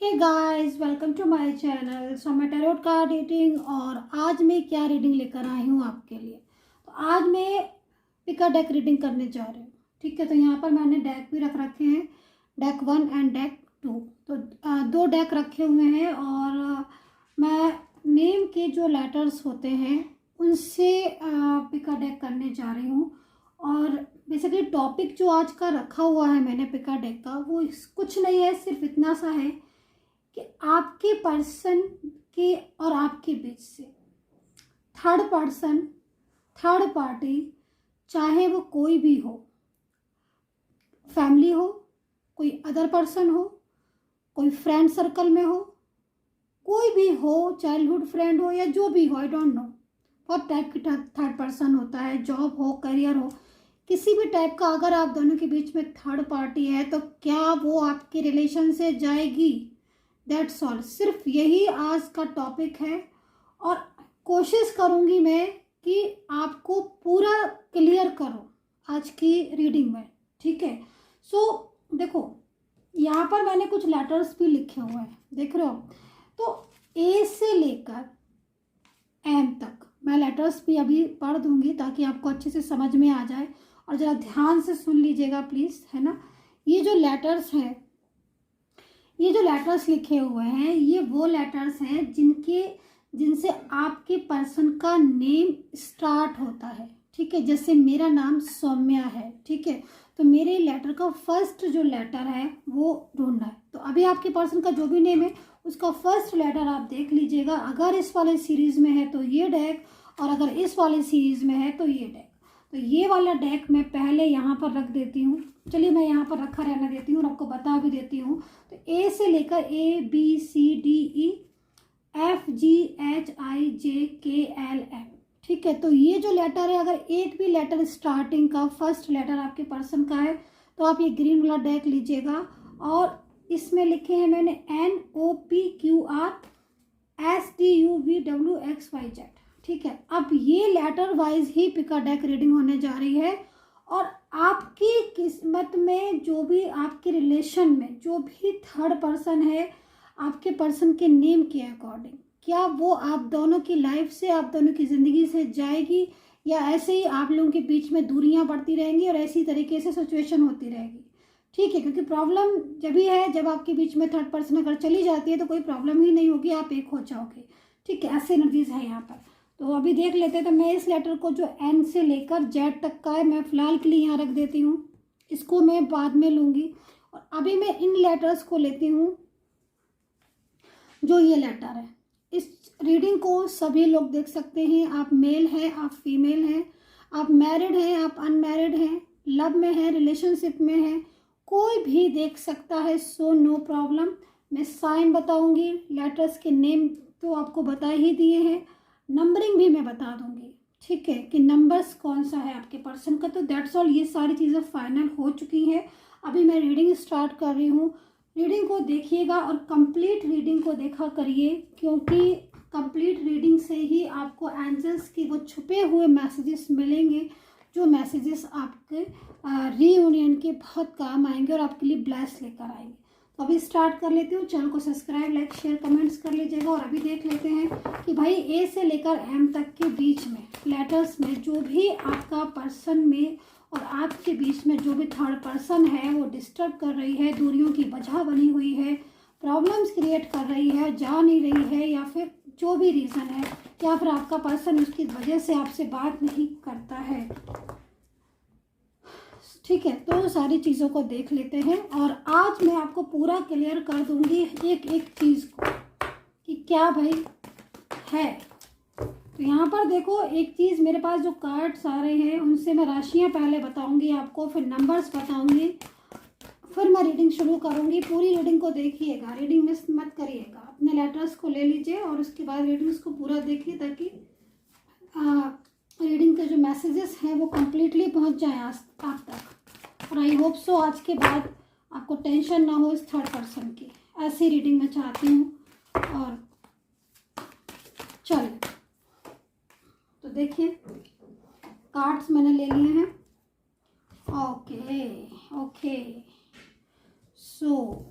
Hey guys, welcome to my channel. So मैं tarot card reading और आज मैं क्या रीडिंग लेकर आई हूँ आपके लिए। तो आज मैं पिका डेक रीडिंग करने जा रही हूँ। ठीक है, तो यहाँ पर मैंने डेक भी रख रखे हैं, डेक 1 एंड डेक 2। तो दो डेक रखे हुए हैं और मैं नेम के जो लेटर्स होते हैं उनसे पिका डेक करने जा रही हूँ। और बेसिकली टॉपिक जो आज का रखा हुआ है मैंने पिका डेक का, वो कुछ नहीं है, सिर्फ इतना सा है कि आपके पर्सन के और आपके बीच से थर्ड पर्सन, थर्ड पार्टी, चाहे वो कोई भी हो, फैमिली हो, कोई अदर पर्सन हो, कोई फ्रेंड सर्कल में हो, कोई भी हो, चाइल्डहुड फ्रेंड हो या जो भी हो, आई डोंट नो बहुत टाइप की थर्ड पर्सन होता है, जॉब हो, करियर हो, किसी भी टाइप का अगर आप दोनों के बीच में थर्ड पार्टी है तो क्या वो आपके रिलेशन से जाएगी? दैट्स ऑल, सिर्फ यही आज का टॉपिक है और कोशिश करूंगी मैं कि आपको पूरा क्लियर करो आज की रीडिंग में। ठीक है, सो देखो यहाँ पर मैंने कुछ लेटर्स भी लिखे हुए हैं, देख रहे हो? तो ए से लेकर एम तक मैं लेटर्स भी अभी पढ़ दूंगी ताकि आपको अच्छे से समझ में आ जाए। और ज़रा ध्यान से सुन लीजिएगा प्लीज़, है ना। ये जो लेटर्स हैं, ये जो लेटर्स लिखे हुए हैं, ये वो लेटर्स हैं जिनसे आपके पर्सन का नेम स्टार्ट होता है। ठीक है, जैसे मेरा नाम सौम्या है, ठीक है, तो मेरे लेटर का फर्स्ट जो लेटर है वो ढूंढना है। तो अभी आपके पर्सन का जो भी नेम है उसका फर्स्ट लेटर आप देख लीजिएगा। अगर इस वाले सीरीज में है तो ये डेक, और अगर इस वाले सीरीज में है तो ये डेक। तो ये वाला डेक मैं पहले यहाँ पर रख देती हूँ। चलिए मैं यहाँ पर रखा रहने देती हूँ और आपको बता भी देती हूँ। तो ए से लेकर ABCDE FGHIJKLM। ठीक है, तो ये जो लेटर है, अगर एक भी लेटर स्टार्टिंग का फर्स्ट लेटर आपके पर्सन का है तो आप ये ग्रीन वाला डेक लीजिएगा। और इसमें लिखे हैं मैंने NOPQRSTUVWXYZ। ठीक है, अब ये लेटर वाइज ही पिका डेक रीडिंग होने जा रही है। और आपकी किस्मत में जो भी आपके रिलेशन में जो भी थर्ड पर्सन है, आपके पर्सन के नेम के अकॉर्डिंग क्या वो आप दोनों की लाइफ से, आप दोनों की ज़िंदगी से जाएगी, या ऐसे ही आप लोगों के बीच में दूरियां बढ़ती रहेंगी और ऐसी तरीके से सिचुएशन होती रहेगी। ठीक है, क्योंकि प्रॉब्लम जब भी है, जब आपके बीच में थर्ड पर्सन अगर चली जाती है तो कोई प्रॉब्लम ही नहीं होगी, आप एक हो जाओगे। ठीक है, ऐसे एनर्जीज है यहाँ पर। तो अभी देख लेते हैं। तो मैं इस लेटर को जो N से लेकर Z तक का है, मैं फ़िलहाल के लिए यहाँ रख देती हूँ, इसको मैं बाद में लूँगी। और अभी मैं इन लेटर्स को लेती हूँ। जो ये लेटर है, इस रीडिंग को सभी लोग देख सकते हैं। आप मेल हैं, आप फीमेल हैं, आप मैरिड हैं, आप अनमैरिड हैं, लव में हैं, रिलेशनशिप में हैं, कोई भी देख सकता है। So no problem. मैं साइन बताऊंगी, लेटर्स के नेम तो आपको बता ही दिए हैं, नंबरिंग भी मैं बता दूंगी। ठीक है, कि नंबर्स कौन सा है आपके पर्सन का। तो दैट्स ऑल, ये सारी चीज़ें फाइनल हो चुकी हैं। अभी मैं रीडिंग स्टार्ट कर रही हूँ। रीडिंग को देखिएगा और कंप्लीट रीडिंग को देखा करिए, क्योंकि कंप्लीट रीडिंग से ही आपको एंजल्स के वो छुपे हुए मैसेजेस मिलेंगे, जो मैसेजेस आपके रीयूनियन के बहुत काम आएंगे और आपके लिए ब्लेस लेकर आएंगे। तो अभी स्टार्ट कर लेती हूँ। चैनल को सब्सक्राइब, लाइक, शेयर, कमेंट्स कर लीजिएगा। और अभी देख लेते हैं कि भाई ए से लेकर एम तक के बीच में लेटर्स में जो भी आपका पर्सन में और आपके बीच में जो भी थर्ड पर्सन है वो डिस्टर्ब कर रही है, दूरियों की वजह बनी हुई है, प्रॉब्लम्स क्रिएट कर रही है, जा नहीं रही है, या फिर जो भी रीज़न है, या फिर आपका पर्सन उसकी वजह से आपसे बात नहीं करता है। ठीक है, तो सारी चीज़ों को देख लेते हैं और आज मैं आपको पूरा क्लियर कर दूंगी एक एक चीज़ को कि क्या भाई है। तो यहाँ पर देखो, एक चीज़, मेरे पास जो कार्ड्स आ रहे हैं उनसे मैं राशियाँ पहले बताऊंगी आपको, फिर नंबर्स बताऊंगी, फिर मैं रीडिंग शुरू करूंगी। पूरी रीडिंग को देखिएगा, रीडिंग मिस मत करिएगा। अपने लेटर्स को ले लीजिए और उसके बाद रीडिंग्स को पूरा देखिए, ताकि रीडिंग के जो मैसेजेस हैं वो कम्प्लीटली पहुँच जाए आप तक। और आई होप सो आज के बाद आपको टेंशन ना हो इस थर्ड पर्सन की। ऐसी रीडिंग मैं चाहती हूँ। और चलिए, तो देखिए, कार्ड्स मैंने ले लिए हैं। ओके, सो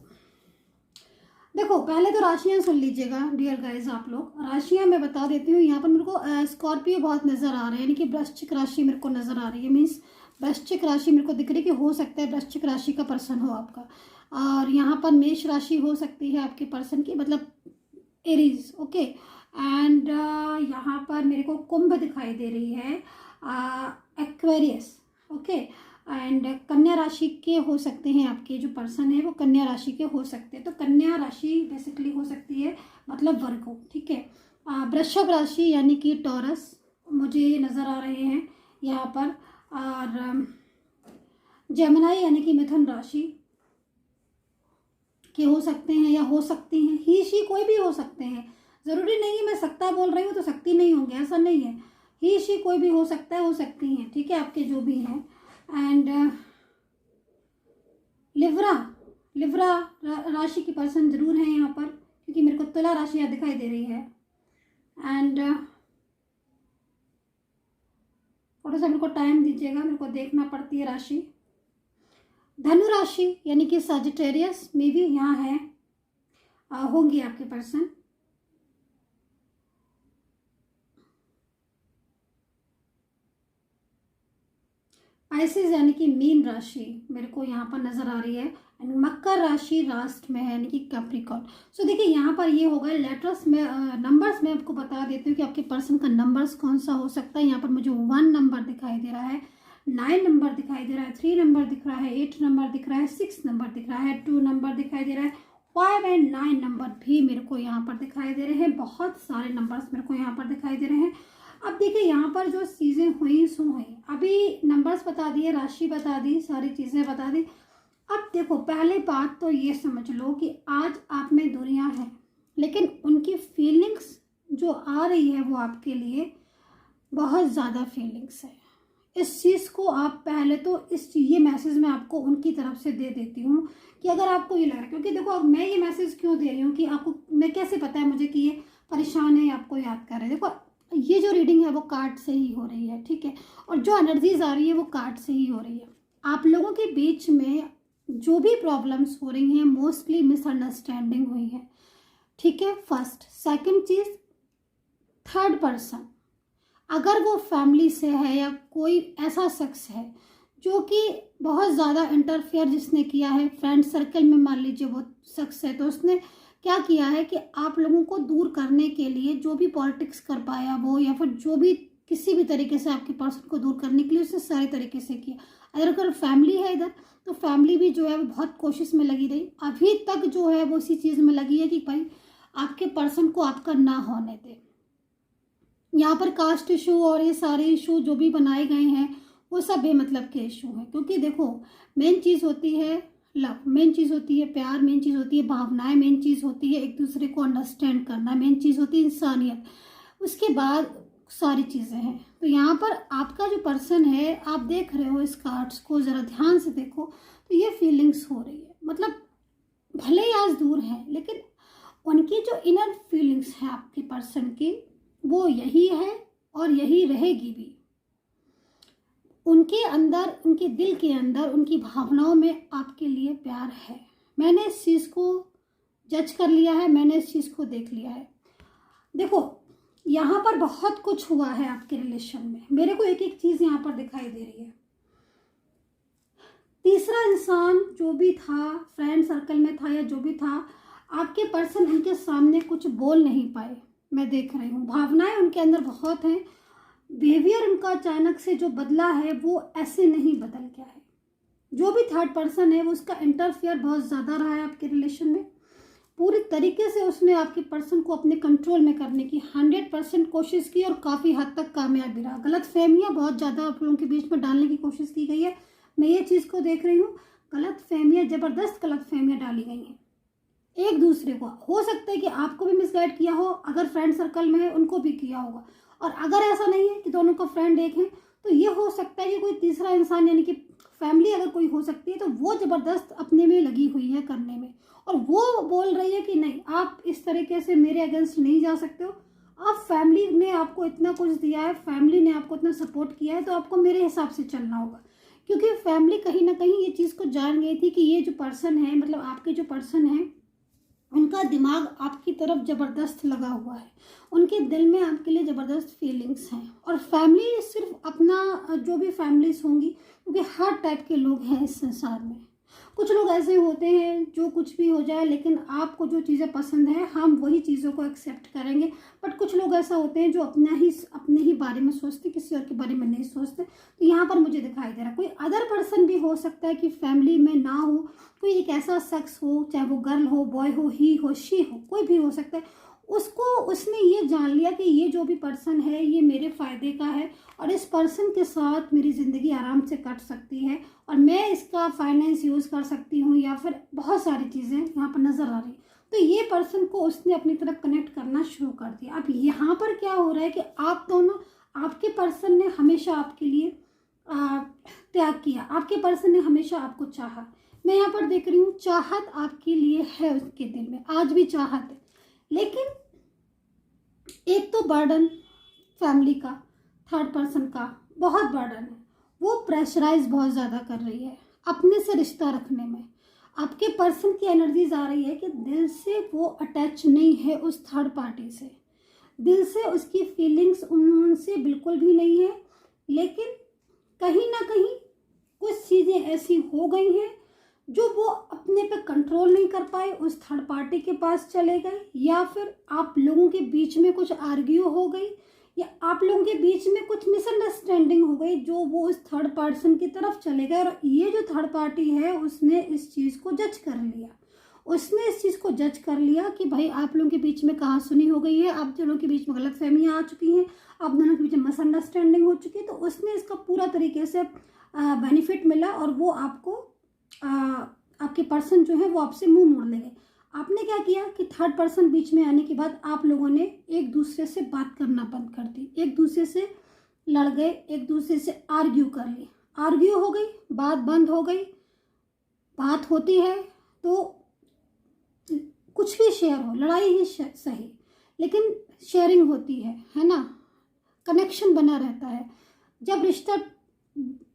देखो पहले तो राशियां सुन लीजिएगा डियर गाइस, आप लोग राशियां मैं बता देती हूँ। यहाँ पर मेरे को स्कॉर्पियो बहुत नज़र आ रहा है, यानी कि वृश्चिक राशि मेरे को नज़र आ रही है। मीन्स वृश्चिक राशि मेरे को दिख रही है कि हो सकता है वृश्चिक राशि का पर्सन हो आपका। और यहाँ पर मेष राशि हो सकती है आपके पर्सन की, मतलब एरीज। ओके, एंड यहाँ पर मेरे को कुंभ दिखाई दे रही है, एक्वेरियस। ओके, एंड कन्या राशि के हो सकते हैं आपके जो पर्सन है वो कन्या राशि के हो सकते हैं। तो कन्या राशि बेसिकली हो सकती है मतलब वर्गो, ठीक है। वृषभ राशि यानी कि टॉरस मुझे नज़र आ रहे हैं यहाँ पर। और जेमिनी यानी कि मिथुन राशि के हो सकते हैं या हो सकती हैं। ही शी कोई भी हो सकते हैं, ज़रूरी नहीं है मैं सकता बोल रही हूँ तो सकती नहीं होंगे, ऐसा नहीं है। ही शी कोई भी हो सकता है, हो सकती हैं, ठीक है, आपके जो भी हैं। एंड लिब्रा, लिब्रा राशि की पर्सन जरूर है यहाँ पर, क्योंकि मेरे को तुला राशि यहाँ दिखाई दे रही है। एंड थोड़ा सा मेरे को टाइम दीजिएगा, मेरे को देखना पड़ती है राशि। धनु राशि यानी कि सजिटेरियस में भी यहाँ है, होंगे आपके पर्सन। पाइसेस यानी कि मीन राशि मेरे को यहाँ पर नज़र आ रही है। एंड मकर राशि लास्ट में है यानी कि कैप्रिकॉर्न। सो देखिए यहाँ पर ये होगा लेटर्स में, नंबर्स में आपको बता देती हूँ कि आपके पर्सन का नंबर्स कौन सा हो सकता है। यहाँ पर मुझे 1 नंबर दिखाई दे रहा है, 9 नंबर दिखाई दे रहा है, 3 नंबर दिख रहा है, 8 नंबर दिख रहा है, 6 नंबर दिख रहा है, 2 नंबर दिखाई दे रहा है, 5 एंड 9 नंबर भी मेरे को यहाँ पर दिखाई दे रहे हैं। बहुत सारे नंबर्स मेरे को यहाँ पर दिखाई दे रहे हैं। अब देखिए यहाँ पर जो चीज़ें हुई सो हुई, अभी नंबर्स बता दिए, राशि बता दी, सारी चीज़ें बता दी। अब देखो पहले बात तो ये समझ लो कि आज आप में दुनिया है, लेकिन उनकी फीलिंग्स जो आ रही है वो आपके लिए बहुत ज़्यादा फीलिंग्स है। इस चीज़ को आप पहले तो ये मैसेज मैं आपको उनकी तरफ से दे देती हूँ कि अगर आपको ये लग रहा है, क्योंकि देखो अब मैं ये मैसेज क्यों दे रही हूँ कि आपको मैं कैसे पता है मुझे कि ये परेशान है, आपको याद कर रहे हैं। देखो ये जो रीडिंग है वो कार्ड से ही हो रही है, ठीक है, और जो एनर्जीज आ रही है वो कार्ड से ही हो रही है। आप लोगों के बीच में जो भी प्रॉब्लम्स हो रही हैं मोस्टली मिसअंडरस्टैंडिंग हुई है, ठीक है। फर्स्ट, सेकंड चीज़, थर्ड पर्सन अगर वो फैमिली से है या कोई ऐसा शख्स है जो कि बहुत ज़्यादा इंटरफेयर जिसने किया है फ्रेंड सर्कल में, मान लीजिए वो शख्स है, तो उसने क्या किया है कि आप लोगों को दूर करने के लिए जो भी पॉलिटिक्स कर पाया वो, या फिर जो भी किसी भी तरीके से आपके पर्सन को दूर करने के लिए उसने सारे तरीके से किया। अगर फैमिली है इधर तो फैमिली भी जो है वो बहुत कोशिश में लगी रही, अभी तक जो है वो इसी चीज़ में लगी है कि भाई आपके पर्सन को आपका ना होने दे। यहाँ पर कास्ट इशू और ये सारे इशू जो भी बनाए गए हैं वो सब बेमतलब के इशू हैं, क्योंकि देखो मेन चीज़ होती है लव, मेन चीज़ होती है प्यार, मेन चीज़ होती है भावनाएं, मेन चीज़ होती है एक दूसरे को अंडरस्टैंड करना, मेन चीज़ होती है इंसानियत, उसके बाद सारी चीज़ें हैं। तो यहाँ पर आपका जो पर्सन है, आप देख रहे हो इस कार्ड्स को ज़रा ध्यान से देखो तो ये फीलिंग्स हो रही है, मतलब भले ही आज दूर हैं लेकिन उनकी जो इनर फीलिंग्स हैं आपके पर्सन की वो यही है और यही रहेगी भी। उनके अंदर, उनके दिल के अंदर, उनकी भावनाओं में आपके लिए प्यार है। मैंने इस चीज़ को जज कर लिया है, मैंने इस चीज़ को देख लिया है। देखो यहाँ पर बहुत कुछ हुआ है आपके रिलेशन में, मेरे को एक एक चीज़ यहाँ पर दिखाई दे रही है। तीसरा इंसान जो भी था, फ्रेंड सर्कल में था या जो भी था, आपके पर्सन उनके सामने कुछ बोल नहीं पाए, मैं देख रही हूँ। भावनाएं उनके अंदर बहुत हैं, बिहेवियर उनका अचानक से जो बदला है वो ऐसे नहीं बदल गया है। जो भी थर्ड पर्सन है वो उसका इंटरफेयर बहुत ज़्यादा रहा है आपके रिलेशन में, पूरी तरीके से उसने आपके पर्सन को अपने कंट्रोल में करने की 100% कोशिश की और काफ़ी हद तक कामयाब भी रहा। गलत फहमियाँ बहुत ज़्यादा आप लोगों के बीच में डालने की कोशिश की गई है, मैं ये चीज़ को देख रही हूँ। गलत फहमियाँ, ज़बरदस्त गलत फहमियाँ डाली गई हैं एक दूसरे को। हो सकता है कि आपको भी मिसगाइड किया हो, अगर फ्रेंड सर्कल में है उनको भी किया होगा, और अगर ऐसा नहीं है कि दोनों का फ्रेंड एक है तो ये हो सकता है कि कोई तीसरा इंसान यानी कि फैमिली अगर कोई हो सकती है तो वो ज़बरदस्त अपने में लगी हुई है करने में, और वो बोल रही है कि नहीं आप इस तरीके से मेरे अगेंस्ट नहीं जा सकते हो, आप फैमिली ने आपको इतना कुछ दिया है, फैमिली ने आपको इतना सपोर्ट किया है, तो आपको मेरे हिसाब से चलना होगा। क्योंकि फैमिली कहीं ना कहीं ये चीज़ को जान गई थी कि ये जो पर्सन है, मतलब आपके जो पर्सन है उनका दिमाग आपकी तरफ ज़बरदस्त लगा हुआ है, उनके दिल में आपके लिए ज़बरदस्त फीलिंग्स हैं। और फैमिली सिर्फ अपना, जो भी फैमिलीज होंगी, क्योंकि हर टाइप के लोग हैं इस संसार में। कुछ लोग ऐसे होते हैं जो कुछ भी हो जाए लेकिन आपको जो चीज़ें पसंद है हम वही चीज़ों को एक्सेप्ट करेंगे, बट कुछ लोग ऐसा होते हैं जो अपने ही बारे में सोचते, किसी और के बारे में नहीं सोचते। तो यहाँ पर मुझे दिखाई दे रहा है कोई अदर पर्सन भी हो सकता है कि फैमिली में ना हो, कोई एक ऐसा शख्स हो, चाहे वो गर्ल हो, बॉय हो, ही हो, शी हो, कोई भी हो सकता है। उसने ये जान लिया कि ये जो भी पर्सन है ये मेरे फ़ायदे का है और इस पर्सन के साथ मेरी ज़िंदगी आराम से कट सकती है और मैं इसका फाइनेंस यूज़ कर सकती हूँ, या फिर बहुत सारी चीज़ें यहाँ पर नज़र आ रही। तो ये पर्सन को उसने अपनी तरफ कनेक्ट करना शुरू कर दिया। अब यहाँ पर क्या हो रहा है कि आप दोनों, आपके पर्सन ने हमेशा आपके लिए त्याग किया, आपके पर्सन ने हमेशा आपको चाहा। मैं यहाँ पर देख रही हूँ चाहत आपके लिए है, उसके दिल में आज भी चाहत है, लेकिन एक तो बर्डन फैमिली का, थर्ड पर्सन का बहुत बर्डन है, वो प्रेशराइज बहुत ज़्यादा कर रही है अपने से रिश्ता रखने में। आपके पर्सन की एनर्जीज आ रही है कि दिल से वो अटैच नहीं है उस थर्ड पार्टी से, दिल से उसकी फीलिंग्स उनसे बिल्कुल भी नहीं है, लेकिन कहीं ना कहीं कुछ चीज़ें ऐसी हो गई हैं जो वो अपने पे कंट्रोल नहीं कर पाए, उस थर्ड पार्टी के पास चले गए, या फिर आप लोगों के बीच में कुछ आर्ग्यू हो गई, या आप लोगों के बीच में कुछ मिसअंडरस्टैंडिंग हो गई जो वो उस थर्ड पर्सन की तरफ चले गए। और ये जो थर्ड पार्टी है उसने इस चीज़ को जज कर लिया, उसने इस चीज़ को जज कर लिया कि भाई आप लोगों के बीच में कहाँ सुनी हो गई है, आप दोनों के बीच में गलतफहमियाँ आ चुकी हैं, आप दोनों के बीच में मिसअंडरस्टैंडिंग हो चुकी है। तो उसने इसका पूरा तरीके से बेनिफिट मिला और वो आपको आपके पर्सन जो है वो आपसे मुंह मोड़ लेंगे। आपने क्या किया कि थर्ड पर्सन बीच में आने के बाद आप लोगों ने एक दूसरे से बात करना बंद कर दी, एक दूसरे से लड़ गए, एक दूसरे से आर्ग्यू कर ली, आर्ग्यू हो गई, बात बंद हो गई। बात होती है तो कुछ भी शेयर हो, लड़ाई ही सही, लेकिन शेयरिंग होती है ना, कनेक्शन बना रहता है। जब रिश्ता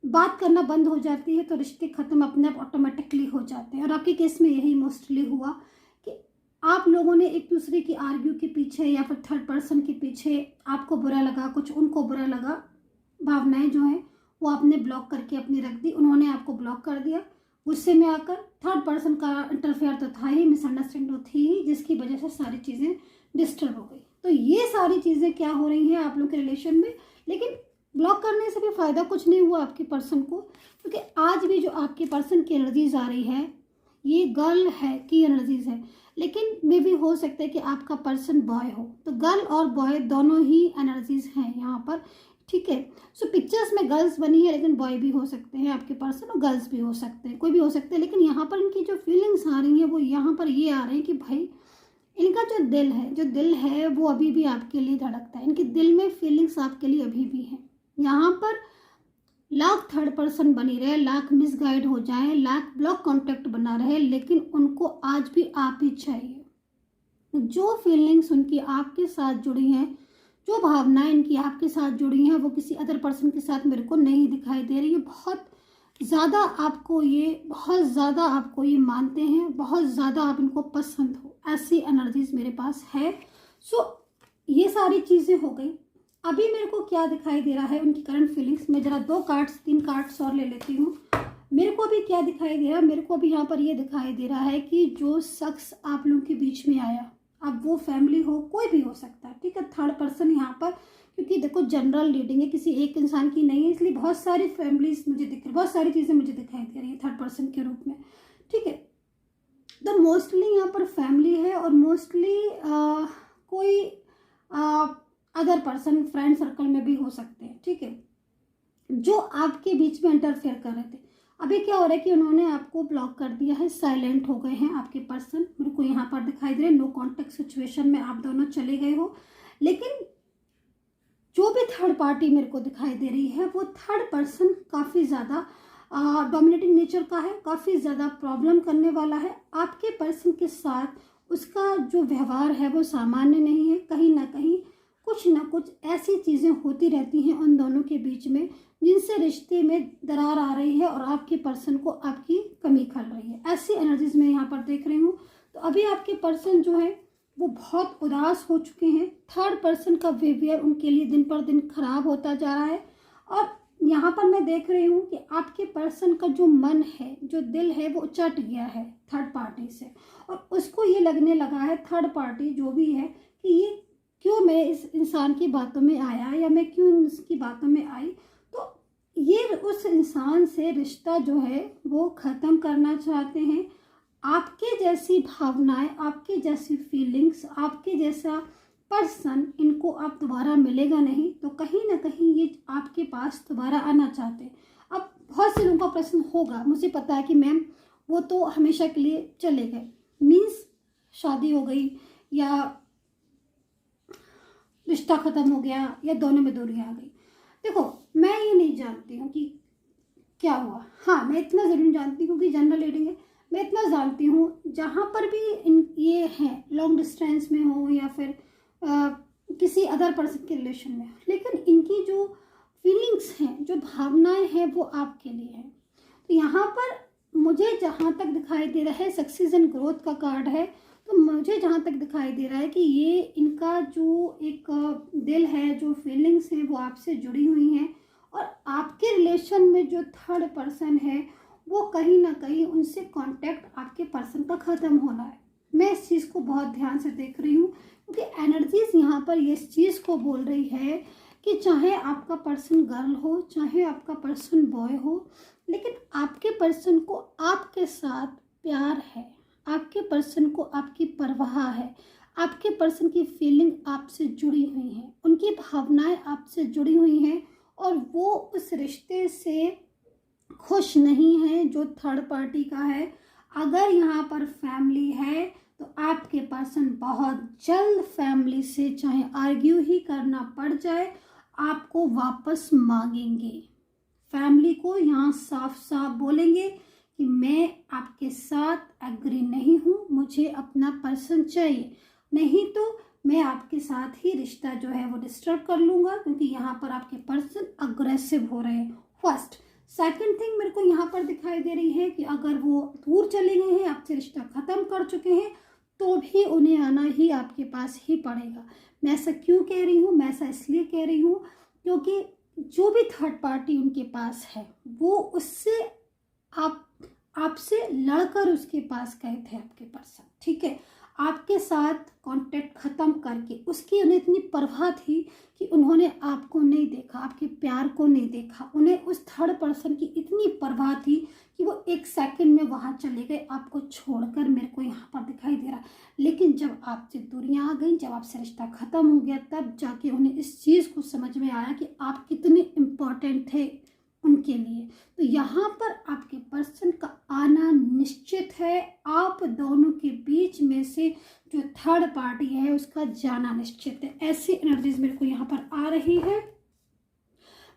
बात करना बंद हो जाती है तो रिश्ते ख़त्म अपने आप ऑटोमेटिकली हो जाते हैं। और आपके केस में यही मोस्टली हुआ कि आप लोगों ने एक दूसरे की आर्ग्यू के पीछे या फिर थर्ड पर्सन के पीछे, आपको बुरा लगा, कुछ उनको बुरा लगा, भावनाएं जो हैं वो आपने ब्लॉक करके अपनी रख दी, उन्होंने आपको ब्लॉक कर दिया। गुस्से में आकर थर्ड पर्सन का इंटरफेयर तो था ही, मिसअंडरस्टैंडिंग थी ही, जिसकी वजह से सारी चीज़ें डिस्टर्ब हो गई। तो ये सारी चीज़ें क्या हो रही हैं आप लोग के रिलेशन में, लेकिन ब्लॉक करने से भी फ़ायदा कुछ नहीं हुआ आपके पर्सन को, क्योंकि आज भी जो आपके पर्सन की एनर्जीज आ रही है ये गर्ल है की एनर्जीज है, लेकिन मे भी हो सकता है कि आपका पर्सन बॉय हो। तो गर्ल और बॉय दोनों ही एनर्जीज हैं यहाँ पर, ठीक है। सो पिक्चर्स में गर्ल्स बनी है लेकिन बॉय भी हो सकते हैं आपके पर्सन, और गर्ल्स भी हो सकते हैं, कोई भी हो सकते हैं। लेकिन यहाँ पर इनकी जो फीलिंग्स आ रही हैं वो यहाँ पर ये आ रहे हैं कि भाई इनका जो दिल है वो अभी भी आपके लिए धड़कता है, इनके दिल में फीलिंग्स आपके लिए अभी भी हैं। यहाँ पर लाख थर्ड पर्सन बनी रहे, लाख मिसगाइड हो जाए, लाख ब्लॉक कॉन्टेक्ट बना रहे, लेकिन उनको आज भी आप ही चाहिए। जो फीलिंग्स उनकी आपके साथ जुड़ी हैं, जो भावनाएं इनकी आपके साथ जुड़ी हैं, वो किसी अदर पर्सन के साथ मेरे को नहीं दिखाई दे रही है। बहुत ज़्यादा आपको ये मानते हैं, बहुत ज़्यादा आप इनको पसंद हो, ऐसी एनर्जीज मेरे पास है। सो ये सारी चीज़ें हो गई। अभी मेरे को क्या दिखाई दे रहा है उनकी करंट फीलिंग्स में, जरा 3 कार्ड्स और ले लेती हूँ। मेरे को अभी क्या दिखाई दे रहा है, मेरे को अभी यहाँ पर ये दिखाई दे रहा है कि जो शख्स आप लोगों के बीच में आया, अब वो फैमिली हो, कोई भी हो सकता है, ठीक है। थर्ड पर्सन यहाँ पर, क्योंकि देखो जनरल रीडिंग है, किसी एक इंसान की नहीं है, इसलिए बहुत सारी फैमिलीज मुझे दिख रही, बहुत सारी चीज़ें मुझे दिखाई दे रही है थर्ड पर्सन के रूप में, ठीक है। तो मोस्टली यहाँ पर फैमिली है और मोस्टली कोई अदर पर्सन फ्रेंड सर्कल में भी हो सकते हैं, ठीक है, जो आपके बीच में इंटरफेयर कर रहे थे। अभी क्या हो रहा है कि उन्होंने आपको ब्लॉक कर दिया है, साइलेंट हो गए हैं आपके पर्सन, मेरे को यहाँ पर दिखाई दे रहे, नो कॉन्टेक्ट सिचुएशन में आप दोनों चले गए हो। लेकिन जो भी थर्ड पार्टी मेरे को दिखाई दे रही है वो थर्ड पर्सन काफ़ी ज़्यादा डोमिनेटिंग नेचर का है, काफ़ी ज़्यादा प्रॉब्लम करने वाला है आपके पर्सन के साथ। उसका जो व्यवहार है वो सामान्य नहीं है, कहीं ना कहीं कुछ ना कुछ ऐसी चीज़ें होती रहती हैं उन दोनों के बीच में जिनसे रिश्ते में दरार आ रही है और आपके पर्सन को आपकी कमी खल रही है। ऐसी एनर्जीज मैं यहाँ पर देख रही हूँ। तो अभी आपके पर्सन जो है वो बहुत उदास हो चुके हैं। थर्ड पर्सन का बिहेवियर उनके लिए दिन पर दिन खराब होता जा रहा है। और यहाँ पर मैं देख रही हूँ कि आपके पर्सन का जो मन है, जो दिल है, वो चट गया है थर्ड पार्टी से, और उसको ये लगने लगा है, थर्ड पार्टी जो भी है, कि ये क्यों मैं इस इंसान की बातों में आया या मैं क्यों इसकी बातों में आई। तो ये उस इंसान से रिश्ता जो है वो ख़त्म करना चाहते हैं। आपके जैसी भावनाएं, आपके जैसी फीलिंग्स, आपके जैसा पर्सन इनको अब दोबारा मिलेगा नहीं, तो कहीं ना कहीं ये आपके पास दोबारा आना चाहते हैं। अब बहुत से लोगों का प्रश्न होगा, मुझे पता है कि मैम वो तो हमेशा के लिए चले गए, मीन्स शादी हो गई या रिश्ता ख़त्म हो गया या दोनों में दूरी आ गई। देखो, मैं ये नहीं जानती हूँ कि क्या हुआ। हाँ, मैं इतना ज़रूर जानती हूँ कि जनरल रीडिंग है, मैं इतना जानती हूँ जहाँ पर भी ये हैं, लॉन्ग डिस्टेंस में हो या फिर किसी अदर पर्सन के रिलेशन में, लेकिन इनकी जो फीलिंग्स हैं, जो भावनाएं हैं, वो आपके लिए हैं। तो यहाँ पर मुझे जहाँ तक दिखाई दे रहा है, सक्सेस एंड ग्रोथ का कार्ड है, तो मुझे जहाँ तक दिखाई दे रहा है कि ये इनका जो एक दिल है, जो फीलिंग्स हैं, वो आपसे जुड़ी हुई हैं। और आपके रिलेशन में जो थर्ड पर्सन है वो कहीं ना कहीं उनसे कांटेक्ट आपके पर्सन का ख़त्म होना है। मैं इस चीज़ को बहुत ध्यान से देख रही हूँ, क्योंकि एनर्जीज यहाँ पर ये इस चीज़ को बोल रही है कि चाहे आपका पर्सन गर्ल हो, चाहे आपका पर्सन बॉय हो, लेकिन आपके पर्सन को आपके साथ प्यार है, आपके पर्सन को आपकी परवाह है, आपके पर्सन की फीलिंग आपसे जुड़ी हुई है, उनकी भावनाएं आपसे जुड़ी हुई हैं, और वो उस रिश्ते से खुश नहीं है जो थर्ड पार्टी का है। अगर यहाँ पर फैमिली है तो आपके पर्सन बहुत जल्द फैमिली से, चाहे आर्ग्यू ही करना पड़ जाए, आपको वापस मांगेंगे। फैमिली को यहाँ साफ साफ बोलेंगे कि मैं आपके साथ एग्री नहीं हूँ, मुझे अपना पर्सन चाहिए, नहीं तो मैं आपके साथ ही रिश्ता जो है वो डिस्टर्ब कर लूँगा, क्योंकि यहाँ पर आपके पर्सन अग्रेसिव हो रहे हैं। फर्स्ट। सेकंड थिंग मेरे को यहाँ पर दिखाई दे रही है कि अगर वो दूर चले गए हैं, आपसे रिश्ता ख़त्म कर चुके हैं, तो भी उन्हें आना ही आपके पास ही पड़ेगा। मैं ऐसा क्यों कह रही हूँ? मैं ऐसा इसलिए कह रही हूँ क्योंकि जो भी थर्ड पार्टी उनके पास है, वो उससे आपसे लड़कर उसके पास गए थे आपके पर्सन, ठीक है, आपके साथ कांटेक्ट ख़त्म करके। उसकी उन्हें इतनी परवाह थी कि उन्होंने आपको नहीं देखा, आपके प्यार को नहीं देखा, उन्हें उस थर्ड पर्सन की इतनी परवाह थी कि वो एक सेकंड में वहाँ चले गए आपको छोड़कर। मेरे को यहाँ पर दिखाई दे रहा, लेकिन जब आपसे दूरियाँ आ गई, जब आपसे रिश्ता ख़त्म हो गया, तब जाके उन्हें इस चीज़ को समझ में आया कि आप कितने इम्पोर्टेंट थे उनके लिए। तो यहाँ पर आपके पर्सन का आना निश्चित है, आप दोनों के बीच में से जो थर्ड पार्टी है उसका जाना निश्चित है। ऐसी एनर्जीज मेरे को यहाँ पर आ रही है।